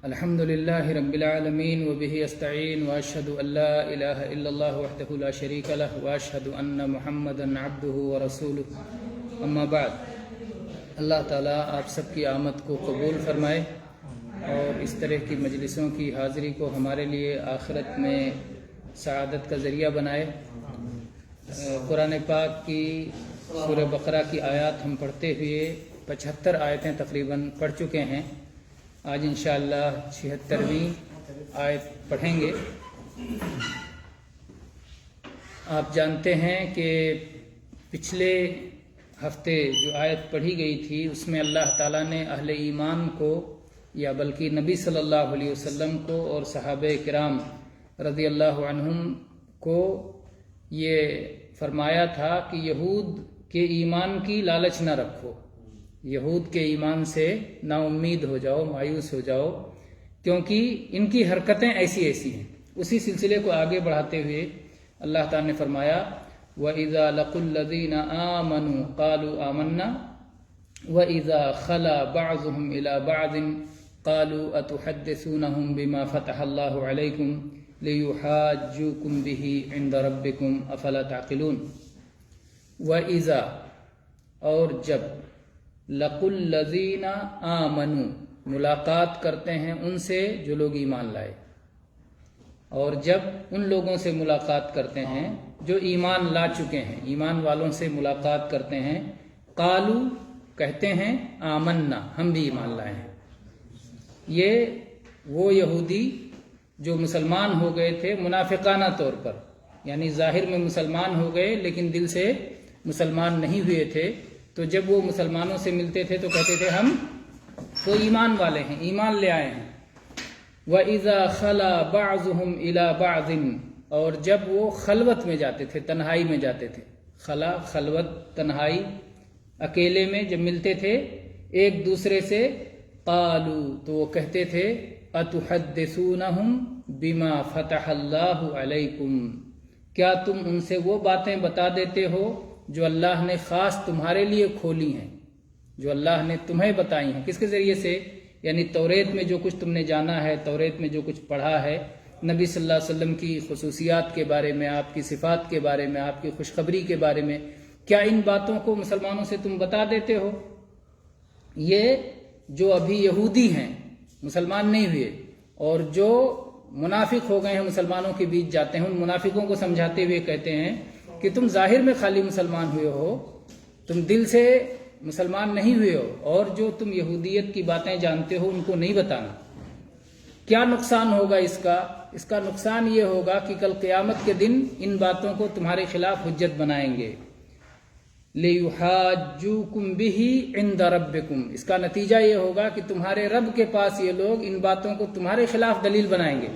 الحمد لله رب العالمين وبه استعين واشهد ان لا اله الا الله وحده لا شريك له واشهد ان محمدا عبده ورسوله اما بعد. اللہ تعالیٰ آپ سب کی آمد کو قبول فرمائے اور اس طرح کی مجلسوں کی حاضری کو ہمارے لیے آخرت میں سعادت کا ذریعہ بنائے. قرآن پاک کی سورہ بقرہ کی آیات ہم پڑھتے ہوئے 75 آیتیں تقریباً پڑھ چکے ہیں. آج انشاءاللہ 76ویں آیت پڑھیں گے. آپ جانتے ہیں کہ پچھلے ہفتے جو آیت پڑھی گئی تھی اس میں اللہ تعالیٰ نے اہل ایمان کو یا بلکہ نبی صلی اللہ علیہ وسلم کو اور صحابہ کرام رضی اللہ عنہم کو یہ فرمایا تھا کہ یہود کے ایمان کی لالچ نہ رکھو، یہود کے ایمان سے نا امید ہو جاؤ، مایوس ہو جاؤ، کیونکہ ان کی حرکتیں ایسی ہیں. اسی سلسلے کو آگے بڑھاتے ہوئے اللہ تعالیٰ نے فرمایا وَإِذَا لَقُوا الَّذِينَ آمَنُوا قَالُوا آمَنَّا وَإِذَا خَلَا بَعْضُهُمْ إِلَى بَعْضٍ قَالُوا أَتُحَدِّثُونَهُمْ بِمَا فَتَحَ اللَّهُ عَلَيْكُمْ لِيُحَاجُّوكُمْ بِهِ عِنْدَ رَبِّكُمْ أَفَلَا تَعْقِلُونَ. وَإِذَا اور جب لَقُوا الَّذِينَ آمَنُوا ملاقات کرتے ہیں ان سے جو لوگ ایمان لائے، اور جب ان لوگوں سے ملاقات کرتے ہیں جو ایمان لا چکے ہیں، ایمان والوں سے ملاقات کرتے ہیں، قالو کہتے ہیں آمنا ہم بھی ایمان لائے ہیں. یہ وہ یہودی جو مسلمان ہو گئے تھے منافقانہ طور پر، یعنی ظاہر میں مسلمان ہو گئے لیکن دل سے مسلمان نہیں ہوئے تھے، تو جب وہ مسلمانوں سے ملتے تھے تو کہتے تھے ہم تو ایمان والے ہیں، ایمان لے آئے ہیں. وَإِذَا خَلَا بَعْضُهُمْ إِلَى بَعْضٍ اور جب وہ خلوت میں جاتے تھے، تنہائی میں جاتے تھے. خلا خلوت، تنہائی، اکیلے میں جب ملتے تھے ایک دوسرے سے، قالوا تو وہ کہتے تھے أَتُحَدِّثُونَهُمْ بِمَا فَتَحَ اللَّهُ عَلَيْكُمْ کیا تم ان سے وہ باتیں بتا دیتے ہو جو اللہ نے خاص تمہارے لیے کھولی ہیں، جو اللہ نے تمہیں بتائی ہیں. کس کے ذریعے سے؟ یعنی توریت میں جو کچھ تم نے جانا ہے، توریت میں جو کچھ پڑھا ہے، نبی صلی اللہ علیہ وسلم کی خصوصیات کے بارے میں، آپ کی صفات کے بارے میں، آپ کی خوشخبری کے بارے میں، کیا ان باتوں کو مسلمانوں سے تم بتا دیتے ہو؟ یہ جو ابھی یہودی ہیں، مسلمان نہیں ہوئے، اور جو منافق ہو گئے ہیں، مسلمانوں کے بیچ جاتے ہیں، ان منافقوں کو سمجھاتے ہوئے کہتے ہیں کہ تم ظاہر میں خالی مسلمان ہوئے ہو، تم دل سے مسلمان نہیں ہوئے ہو، اور جو تم یہودیت کی باتیں جانتے ہو ان کو نہیں بتانا. کیا نقصان ہوگا اس کا؟ اس کا نقصان یہ ہوگا کہ کل قیامت کے دن ان باتوں کو تمہارے خلاف حجت بنائیں گے. لِيُحَاجُّوكُمْ بِهِ عِنْدَ رَبِّكُمْ اس کا نتیجہ یہ ہوگا کہ تمہارے رب کے پاس یہ لوگ ان باتوں کو تمہارے خلاف دلیل بنائیں گے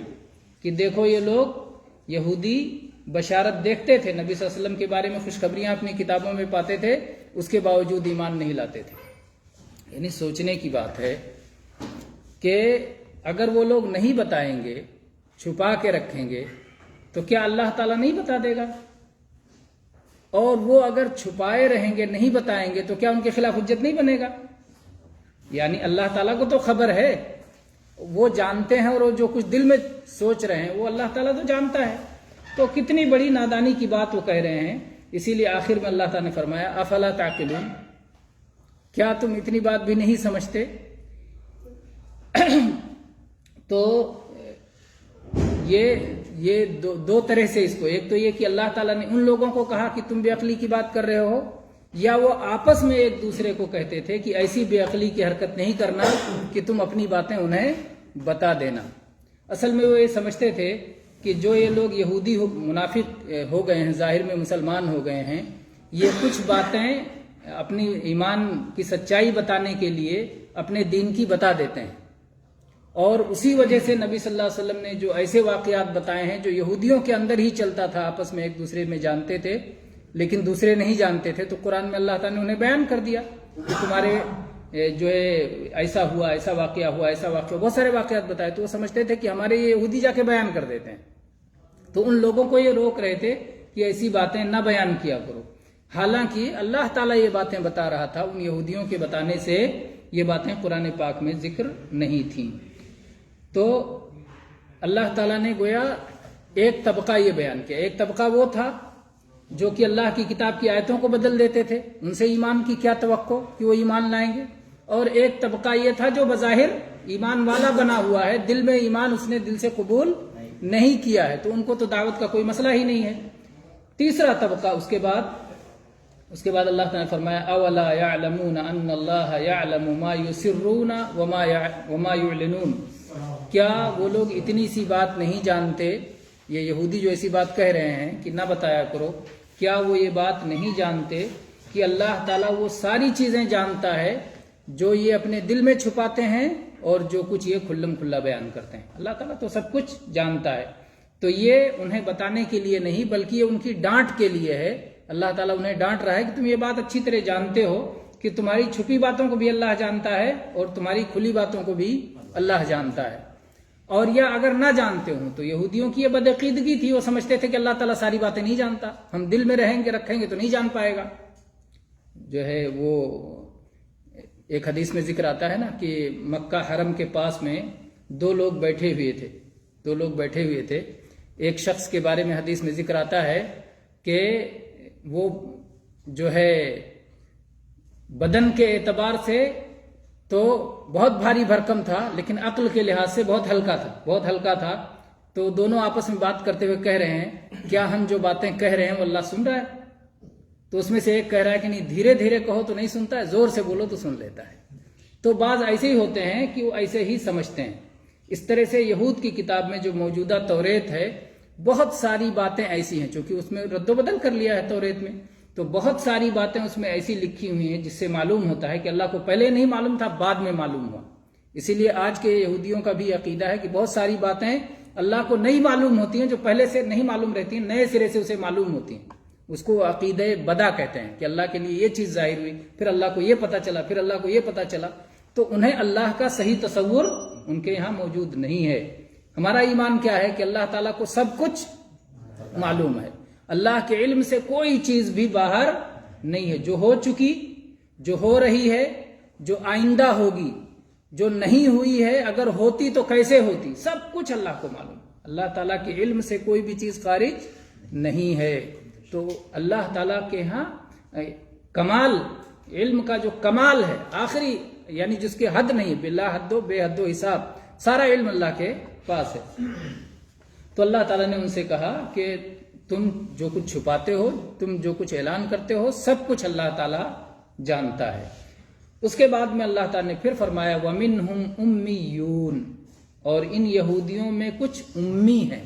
کہ دیکھو یہ لوگ یہودی بشارت دیکھتے تھے، نبی صلی اللہ علیہ وسلم کے بارے میں خوشخبریاں اپنی کتابوں میں پاتے تھے، اس کے باوجود ایمان نہیں لاتے تھے. یعنی سوچنے کی بات ہے کہ اگر وہ لوگ نہیں بتائیں گے، چھپا کے رکھیں گے، تو کیا اللہ تعالیٰ نہیں بتا دے گا؟ اور وہ اگر چھپائے رہیں گے، نہیں بتائیں گے، تو کیا ان کے خلاف حجت نہیں بنے گا؟ یعنی اللہ تعالیٰ کو تو خبر ہے، وہ جانتے ہیں، اور وہ جو کچھ دل میں سوچ رہے ہیں وہ اللہ تعالیٰ تو جانتا ہے. تو کتنی بڑی نادانی کی بات وہ کہہ رہے ہیں. اسی لیے آخر میں اللہ تعالیٰ نے فرمایا افلا تعقلون کیا تم اتنی بات بھی نہیں سمجھتے؟ تو یہ دو طرح سے اس کو، ایک تو یہ کہ اللہ تعالیٰ نے ان لوگوں کو کہا کہ تم بے عقلی کی بات کر رہے ہو، یا وہ آپس میں ایک دوسرے کو کہتے تھے کہ ایسی بے عقلی کی حرکت نہیں کرنا کہ تم اپنی باتیں انہیں بتا دینا. اصل میں وہ یہ سمجھتے تھے کہ جو یہ لوگ یہودی منافق ہو گئے ہیں، ظاہر میں مسلمان ہو گئے ہیں، یہ کچھ باتیں اپنی ایمان کی سچائی بتانے کے لیے اپنے دین کی بتا دیتے ہیں، اور اسی وجہ سے نبی صلی اللہ علیہ وسلم نے جو ایسے واقعات بتائے ہیں جو یہودیوں کے اندر ہی چلتا تھا، آپس میں ایک دوسرے میں جانتے تھے لیکن دوسرے نہیں جانتے تھے، تو قرآن میں اللہ تعالیٰ نے انہیں بیان کر دیا کہ تمہارے جو ہے ایسا ہوا، ایسا واقعہ ہوا، ایسا واقعہ، بہت سارے واقعات بتائے. تو وہ سمجھتے تھے کہ ہمارے یہ یہودی جا کے بیان کر دیتے ہیں، تو ان لوگوں کو یہ روک رہے تھے کہ ایسی باتیں نہ بیان کیا کرو. حالانکہ اللہ تعالیٰ یہ باتیں بتا رہا تھا، ان یہودیوں کے بتانے سے یہ باتیں قرآن پاک میں ذکر نہیں تھیں. تو اللہ تعالیٰ نے گویا ایک طبقہ یہ بیان کیا. ایک طبقہ وہ تھا جو کہ اللہ کی کتاب کی آیتوں کو بدل دیتے تھے، ان سے ایمان کی کیا توقع کہ وہ ایمان لائیں گے. اور ایک طبقہ یہ تھا جو بظاہر ایمان والا بنا ہوا ہے، دل میں ایمان اس نے دل سے قبول نہیں کیا ہے، تو ان کو تو دعوت کا کوئی مسئلہ ہی نہیں ہے. تیسرا طبقہ اس کے بعد اللہ تعالیٰ نے فرمایا اولا یعلمون ان اللہ یعلم ما یسرون وما یعلنون. کیا وہ لوگ اتنی سی بات نہیں جانتے، یہ یہودی جو ایسی بات کہہ رہے ہیں کہ نہ بتایا کرو، کیا وہ یہ بات نہیں جانتے کہ اللہ تعالیٰ وہ ساری چیزیں جانتا ہے جو یہ اپنے دل میں چھپاتے ہیں اور جو کچھ یہ کھلم کھلا بیان کرتے ہیں. اللہ تعالیٰ تو سب کچھ جانتا ہے. تو یہ انہیں بتانے کے لیے نہیں بلکہ یہ ان کی ڈانٹ کے لیے ہے. اللہ تعالیٰ انہیں ڈانٹ رہا ہے کہ تم یہ بات اچھی طرح جانتے ہو کہ تمہاری چھپی باتوں کو بھی اللہ جانتا ہے اور تمہاری کھلی باتوں کو بھی اللہ جانتا ہے. اور یا اگر نہ جانتے ہوں تو یہودیوں کی یہ بدعقیدگی تھی، وہ سمجھتے تھے کہ اللہ تعالیٰ ساری باتیں نہیں جانتا، ہم دل میں رہیں گے رکھیں گے تو نہیں جان پائے گا. جو ہے وہ ایک حدیث میں ذکر آتا ہے نا کہ مکہ حرم کے پاس میں دو لوگ بیٹھے ہوئے تھے. ایک شخص کے بارے میں حدیث میں ذکر آتا ہے کہ وہ جو ہے بدن کے اعتبار سے تو بہت بھاری بھرکم تھا لیکن عقل کے لحاظ سے بہت ہلکا تھا. تو دونوں آپس میں بات کرتے ہوئے کہہ رہے ہیں کیا ہم جو باتیں کہہ رہے ہیں وہ اللہ سن رہا ہے؟ تو اس میں سے ایک کہہ رہا ہے کہ نہیں، دھیرے دھیرے کہو تو نہیں سنتا ہے، زور سے بولو تو سن لیتا ہے. تو بعض ایسے ہی ہوتے ہیں کہ وہ ایسے ہی سمجھتے ہیں. اس طرح سے یہود کی کتاب میں جو موجودہ توریت ہے بہت ساری باتیں ایسی ہیں، چونکہ اس میں رد و بدل کر لیا ہے توریت میں، تو بہت ساری باتیں اس میں ایسی لکھی ہوئی ہیں جس سے معلوم ہوتا ہے کہ اللہ کو پہلے نہیں معلوم تھا، بعد میں معلوم ہوا. اسی لیے آج کے یہودیوں کا بھی عقیدہ ہے کہ بہت ساری باتیں اللہ کو نہیں معلوم ہوتی ہیں، جو پہلے سے نہیں معلوم رہتی ہیں، نئے سرے سے اسے معلوم ہوتی ہیں. اس کو عقیدہ بدا کہتے ہیں کہ اللہ کے لیے یہ چیز ظاہر ہوئی، پھر اللہ کو یہ پتہ چلا، پھر اللہ کو یہ پتہ چلا. تو انہیں اللہ کا صحیح تصور ان کے یہاں موجود نہیں ہے. ہمارا ایمان کیا ہے کہ اللہ تعالیٰ کو سب کچھ معلوم ہے، اللہ کے علم سے کوئی چیز بھی باہر نہیں ہے. جو ہو چکی، جو ہو رہی ہے، جو آئندہ ہوگی، جو نہیں ہوئی ہے، اگر ہوتی تو کیسے ہوتی، سب کچھ اللہ کو معلوم. اللہ تعالیٰ کے علم سے کوئی بھی چیز خارج نہیں ہے. تو اللہ تعالیٰ کے ہاں کمال، علم کا جو کمال ہے آخری، یعنی جس کے حد نہیں، بلا حد و بے حد و حساب، سارا علم اللہ کے پاس ہے. تو اللہ تعالیٰ نے ان سے کہا کہ تم جو کچھ چھپاتے ہو، تم جو کچھ اعلان کرتے ہو، سب کچھ اللہ تعالیٰ جانتا ہے. اس کے بعد میں اللہ تعالیٰ نے پھر فرمایا وَمِنْهُمْ أُمِّيُّونَ، اور ان یہودیوں میں کچھ امی ہیں.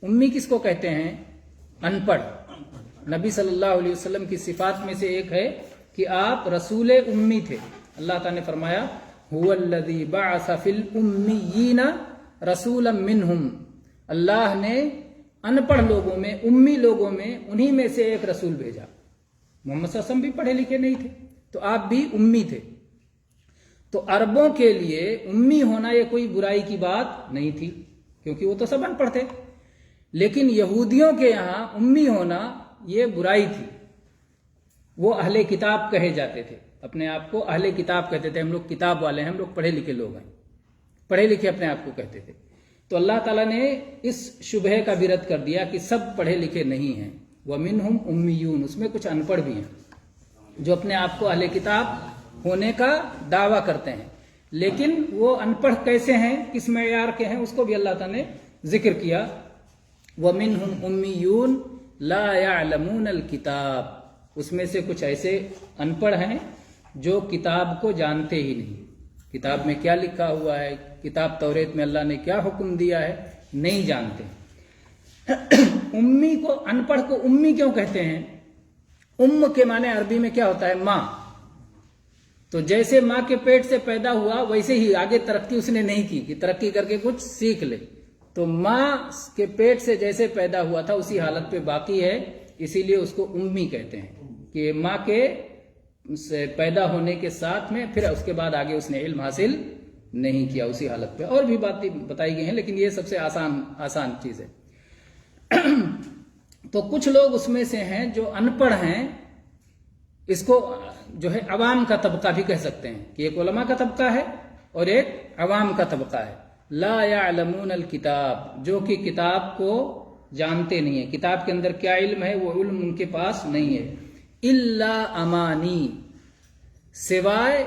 امی کس کو کہتے ہیں؟ ان پڑھ. نبی صلی اللہ علیہ وسلم کی صفات میں سے ایک ہے کہ آپ رسول امی تھے. اللہ تعالیٰ نے فرمایا هُوَ الَّذِي بَعَثَ فِي الْأُمِّيِّينَ رَسُولًا مِّنْهُمْ، اللہ نے ان پڑھ لوگوں میں، امی لوگوں میں، انہی میں سے ایک رسول بھیجا. محمد صلی اللہ علیہ وسلم بھی پڑھے لکھے نہیں تھے تو آپ بھی امی تھے. تو عربوں کے لیے امی ہونا یہ کوئی برائی کی بات نہیں تھی کیونکہ وہ تو سب ان پڑھ تھے. لیکن یہودیوں کے یہاں امی ہونا یہ برائی تھی. وہ اہل کتاب کہے جاتے تھے، اپنے آپ کو اہل کتاب کہتے تھے. ہم لوگ کتاب والے ہیں، ہم لوگ پڑھے لکھے لوگ ہیں، پڑھے لکھے اپنے آپ کو کہتے تھے. تو اللہ تعالیٰ نے اس شبہ کا بھی رد کر دیا کہ سب پڑھے لکھے نہیں ہیں. وَمِنْهُمْ أُمِّيُّونَ، اس میں کچھ ان پڑھ بھی ہیں جو اپنے آپ کو اہل کتاب ہونے کا دعویٰ کرتے ہیں. لیکن وہ ان پڑھ کیسے ہیں، کس معیار کے ہیں، اس کو بھی اللہ تعالیٰ نے ذکر کیا. وَمِنْهُمْ أُمِّيُّونَ لَا يَعْلَمُونَ الْكِتَابَ، اس میں سے کچھ ایسے ان پڑھ ہیں جو کتاب کو جانتے ہی نہیں. کتاب میں کیا لکھا ہوا ہے، کتاب توریت میں اللہ نے کیا حکم دیا ہے، نہیں جانتے. امی کو، ان پڑھ کو امی کیوں کہتے ہیں؟ ام کے معنی عربی میں کیا ہوتا ہے؟ ماں. تو جیسے ماں کے پیٹ سے پیدا ہوا ویسے ہی آگے ترقی اس نے نہیں کی کہ ترقی کر کے کچھ سیکھ لے. تو ماں کے پیٹ سے جیسے پیدا ہوا تھا اسی حالت پہ باقی ہے، اسی لیے اس کو امی کہتے ہیں کہ ماں کے سے پیدا ہونے کے ساتھ میں پھر اس کے بعد آگے اس نے علم حاصل نہیں کیا اسی حالت پہ. اور بھی باتیں بتائی گئی ہیں لیکن یہ سب سے آسان چیز ہے. تو کچھ لوگ اس میں سے ہیں جو ان پڑھ ہیں، اس کو جو ہے عوام کا طبقہ بھی کہہ سکتے ہیں کہ ایک علماء کا طبقہ ہے اور ایک عوام کا طبقہ ہے. لا یعلمون الکتاب، جو کہ کتاب کو جانتے نہیں ہیں، کتاب کے اندر کیا علم ہے وہ علم ان کے پاس نہیں ہے، الا امانی، سوائے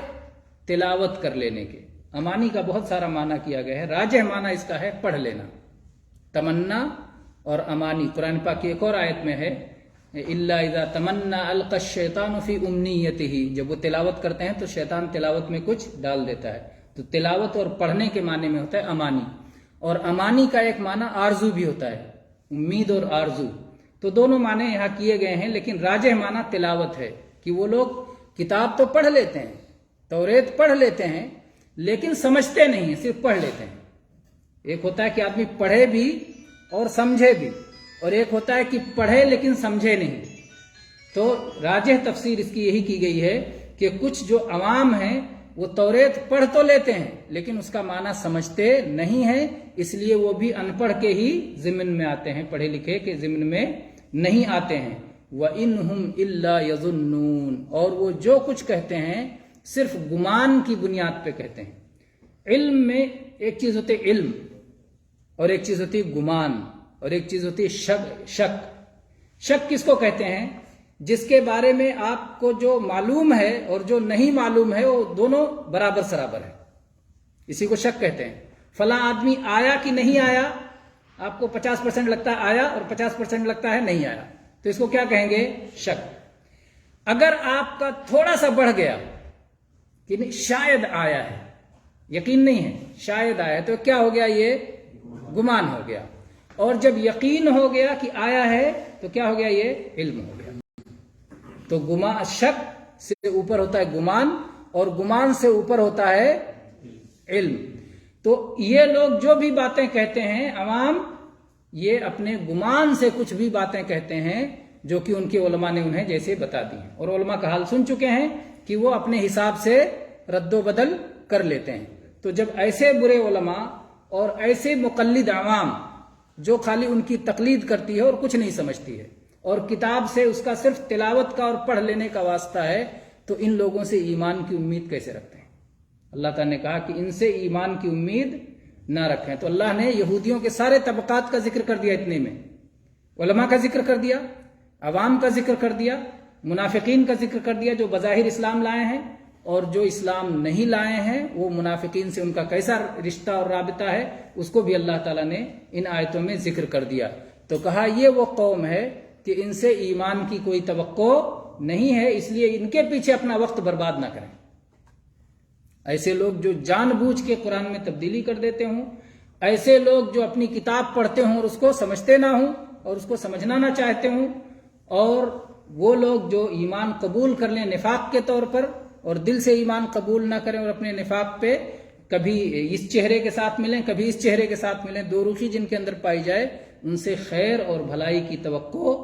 تلاوت کر لینے کے۔ امانی کا بہت سارا معنی کیا گیا ہے، راجح معنی اس کا ہے پڑھ لینا، تمنا اور امانی۔ قرآن پاک کی ایک اور آیت میں ہے الا اذا تمنا القى الشیطان فی امنیتہ، جب وہ تلاوت کرتے ہیں تو شیطان تلاوت میں کچھ ڈال دیتا ہے، تو تلاوت اور پڑھنے کے معنی میں ہوتا ہے امانی، اور امانی کا ایک معنی آرزو بھی ہوتا ہے، امید اور آرزو، تو دونوں معنی یہاں کیے گئے ہیں، لیکن راجح معنی تلاوت ہے کہ وہ لوگ کتاب تو پڑھ لیتے ہیں، توریت پڑھ لیتے ہیں، لیکن سمجھتے نہیں ہیں، صرف پڑھ لیتے ہیں۔ ایک ہوتا ہے کہ آدمی پڑھے بھی اور سمجھے بھی، اور ایک ہوتا ہے کہ پڑھے لیکن سمجھے نہیں۔ تو راجح تفسیر اس کی یہی کی گئی ہے کہ کچھ جو عوام ہیں وہ توریت پڑھ تو لیتے ہیں لیکن اس کا معنی سمجھتے نہیں ہیں، اس لیے وہ بھی ان پڑھ کے ہی ضمن میں آتے ہیں، پڑھے لکھے کے ضمن میں نہیں آتے ہیں۔ وَإِنْهُمْ إِلَّا يَظُنُّونَ، اور وہ جو کچھ کہتے ہیں صرف گمان کی بنیاد پہ کہتے ہیں۔ علم میں ایک چیز ہوتی ہے علم، اور ایک چیز ہوتی ہے گمان، اور ایک چیز ہوتی ہے شک۔ شک کس کو کہتے ہیں؟ جس کے بارے میں آپ کو جو معلوم ہے اور جو نہیں معلوم ہے وہ دونوں برابر سرابر ہے، اسی کو شک کہتے ہیں۔ فلاں آدمی آیا کہ نہیں آیا، آپ کو 50% لگتا ہے آیا اور 50% لگتا ہے نہیں آیا، تو اس کو کیا کہیں گے؟ شک۔ اگر آپ کا تھوڑا سا بڑھ گیا کہ نہیں شاید آیا ہے، یقین نہیں ہے، شاید آیا ہے، تو کیا ہو گیا؟ یہ گمان ہو گیا۔ اور جب یقین ہو گیا کہ آیا ہے تو کیا ہو گیا؟ یہ علم ہو گیا۔ تو گمان، شک سے اوپر ہوتا ہے گمان، اور گمان سے اوپر ہوتا ہے علم۔ تو یہ لوگ جو بھی باتیں کہتے ہیں عوام، یہ اپنے گمان سے کچھ بھی باتیں کہتے ہیں جو کہ ان کے علماء نے انہیں جیسے بتا دی ہیں، اور علماء کا حال سن چکے ہیں کہ وہ اپنے حساب سے رد و بدل کر لیتے ہیں۔ تو جب ایسے برے علماء اور ایسے مقلد عوام جو خالی ان کی تقلید کرتی ہے اور کچھ نہیں سمجھتی ہے، اور کتاب سے اس کا صرف تلاوت کا اور پڑھ لینے کا واسطہ ہے، تو ان لوگوں سے ایمان کی امید کیسے رکھتے ہیں؟ اللہ تعالیٰ نے کہا کہ ان سے ایمان کی امید نہ رکھیں۔ تو اللہ نے یہودیوں کے سارے طبقات کا ذکر کر دیا، اتنے میں علماء کا ذکر کر دیا، عوام کا ذکر کر دیا، منافقین کا ذکر کر دیا جو بظاہر اسلام لائے ہیں، اور جو اسلام نہیں لائے ہیں وہ منافقین سے ان کا کیسا رشتہ اور رابطہ ہے اس کو بھی اللہ تعالیٰ نے ان آیتوں میں ذکر کر دیا۔ تو کہا یہ وہ قوم ہے کہ ان سے ایمان کی کوئی توقع نہیں ہے، اس لیے ان کے پیچھے اپنا وقت برباد نہ کریں۔ ایسے لوگ جو جان بوجھ کے قرآن میں تبدیلی کر دیتے ہوں، ایسے لوگ جو اپنی کتاب پڑھتے ہوں اور اس کو سمجھتے نہ ہوں اور اس کو سمجھنا نہ چاہتے ہوں، اور وہ لوگ جو ایمان قبول کر لیں نفاق کے طور پر اور دل سے ایمان قبول نہ کریں اور اپنے نفاق پہ کبھی اس چہرے کے ساتھ ملیں کبھی اس چہرے کے ساتھ ملیں، دو رخی جن کے اندر پائی جائے، ان سے خیر اور بھلائی کی توقع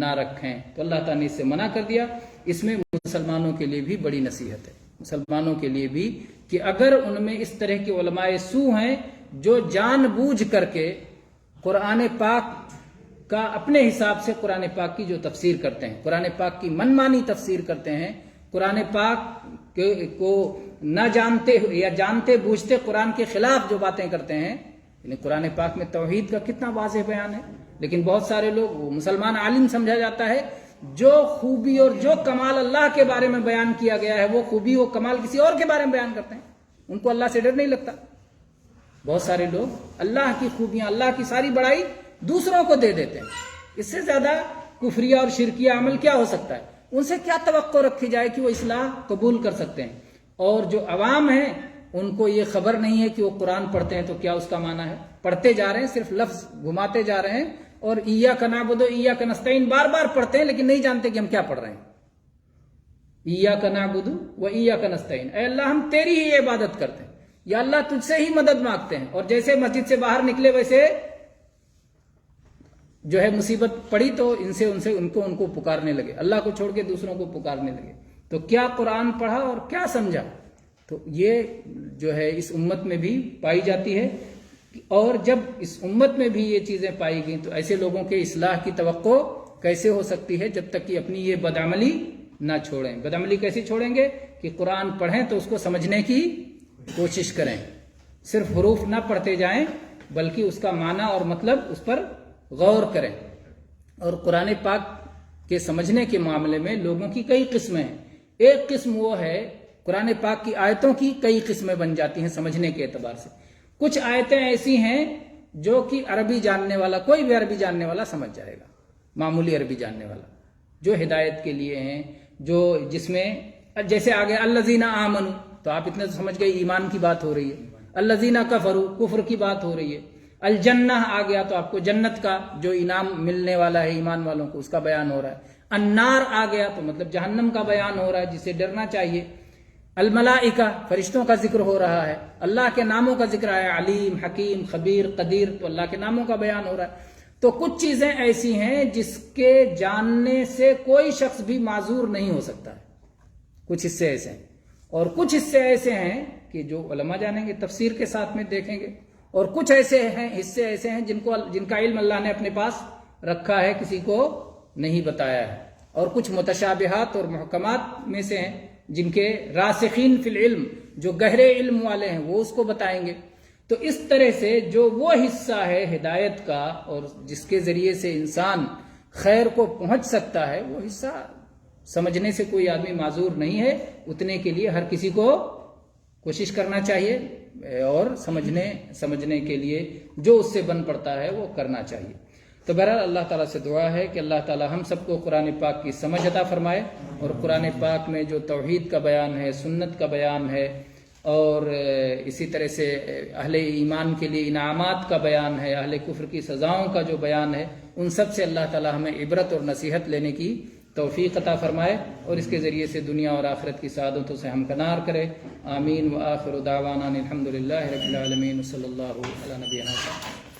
نہ رکھیں۔ تو اللہ تعالیٰ نے اس سے منع کر دیا۔ اس میں مسلمانوں کے لیے بھی بڑی نصیحت ہے، مسلمانوں کے لیے بھی، کہ اگر ان میں اس طرح کے علماء سو ہیں جو جان بوجھ کر کے قرآن پاک کا اپنے حساب سے قرآن پاک کی جو تفسیر کرتے ہیں، قرآن پاک کی من مانی تفسیر کرتے ہیں، قرآن پاک کو نہ جانتے یا جانتے بوجھتے قرآن کے خلاف جو باتیں کرتے ہیں، یعنی قرآن پاک میں توحید کا کتنا واضح بیان ہے، لیکن بہت سارے لوگ مسلمان عالم سمجھا جاتا ہے، جو خوبی اور جو کمال اللہ کے بارے میں بیان کیا گیا ہے وہ خوبی وہ کمال کسی اور کے بارے میں بیان کرتے ہیں، ان کو اللہ سے ڈر نہیں لگتا۔ بہت سارے لوگ اللہ کی خوبیاں، اللہ کی ساری بڑائی دوسروں کو دے دیتے ہیں، اس سے زیادہ کفریہ اور شرکیہ عمل کیا ہو سکتا ہے؟ ان سے کیا توقع رکھی جائے کہ وہ اصلاح قبول کر سکتے ہیں؟ اور جو عوام ہیں ان کو یہ خبر نہیں ہے کہ وہ قرآن پڑھتے ہیں تو کیا اس کا معنی ہے، پڑھتے جا رہے ہیں، صرف لفظ گھماتے جا رہے ہیں، اور ایاک نعبد و ایاک نستعین بار بار پڑھتے ہیں لیکن نہیں جانتے کہ ہم کیا پڑھ رہے ہیں۔ ایاک نعبد و ایاک نستعین، اے اللہ ہم تیری ہی عبادت کرتے ہیں، یا اللہ تجھ سے ہی مدد مانگتے ہیں، اور جیسے مسجد سے باہر نکلے ویسے جو ہے مصیبت پڑی تو ان کو پکارنے لگے، اللہ کو چھوڑ کے دوسروں کو پکارنے لگے۔ تو کیا قرآن پڑھا اور کیا سمجھا؟ تو یہ جو ہے اس امت میں بھی پائی جاتی ہے، اور جب اس امت میں بھی یہ چیزیں پائی گئیں تو ایسے لوگوں کے اصلاح کی توقع کیسے ہو سکتی ہے جب تک کہ اپنی یہ بدعملی نہ چھوڑیں۔ بدعملی کیسے چھوڑیں گے؟ کہ قرآن پڑھیں تو اس کو سمجھنے کی کوشش کریں، صرف حروف نہ پڑھتے جائیں بلکہ اس کا معنی اور مطلب اس پر غور کریں۔ اور قرآن پاک کے سمجھنے کے معاملے میں لوگوں کی کئی قسمیں ہیں۔ ایک قسم وہ ہے قرآن پاک کی آیتوں کی کئی قسمیں بن جاتی ہیں سمجھنے کے اعتبار سے۔ کچھ آیتیں ایسی ہیں جو کہ عربی جاننے والا، کوئی بھی عربی جاننے والا سمجھ جائے گا، معمولی عربی جاننے والا، جو ہدایت کے لیے ہیں، جو جس میں جیسے آگے الذین آمنوا، تو آپ اتنے تو سمجھ گئے ایمان کی بات ہو رہی ہے۔ الذین کفروا، کفر کی بات ہو رہی ہے۔ الجنہ آ گیا تو آپ کو جنت کا جو انعام ملنے والا ہے ایمان والوں کو، اس کا بیان ہو رہا ہے۔ النار آ گیا تو مطلب جہنم کا بیان ہو رہا ہے، جسے ڈرنا چاہیے۔ الملائکہ، فرشتوں کا ذکر ہو رہا ہے۔ اللہ کے ناموں کا ذکر ہے، علیم، حکیم، خبیر، قدیر، تو اللہ کے ناموں کا بیان ہو رہا ہے۔ تو کچھ چیزیں ایسی ہیں جس کے جاننے سے کوئی شخص بھی معذور نہیں ہو سکتا ہے، کچھ حصے ایسے ہیں، اور کچھ حصے ایسے ہیں کہ جو علماء جانیں گے، تفسیر کے ساتھ میں دیکھیں گے، اور کچھ ایسے ہیں حصے ایسے ہیں جن کا علم اللہ نے اپنے پاس رکھا ہے، کسی کو نہیں بتایا ہے، اور کچھ متشابہات اور محکمات میں سے ہیں جن کے راسخین فی العلم، جو گہرے علم والے ہیں، وہ اس کو بتائیں گے۔ تو اس طرح سے جو وہ حصہ ہے ہدایت کا اور جس کے ذریعے سے انسان خیر کو پہنچ سکتا ہے، وہ حصہ سمجھنے سے کوئی آدمی معذور نہیں ہے۔ اتنے کے لیے ہر کسی کو کوشش کرنا چاہیے اور سمجھنے کے لیے جو اس سے بن پڑتا ہے وہ کرنا چاہیے۔ تو بہرحال اللہ تعالیٰ سے دعا ہے کہ اللہ تعالیٰ ہم سب کو قرآن پاک کی سمجھ عطا فرمائے، اور قرآن پاک میں جو توحید کا بیان ہے، سنت کا بیان ہے، اور اسی طرح سے اہل ایمان کے لیے انعامات کا بیان ہے، اہل کفر کی سزاؤں کا جو بیان ہے، ان سب سے اللہ تعالیٰ ہمیں عبرت اور نصیحت لینے کی توفیق عطا فرمائے، اور اس کے ذریعے سے دنیا اور آخرت کی سعادتوں سے ہمکنار کرے۔ آمین۔ وآخر دعوانا الحمدللہ رب العالمین، صلی اللہ علی نبینا محمد۔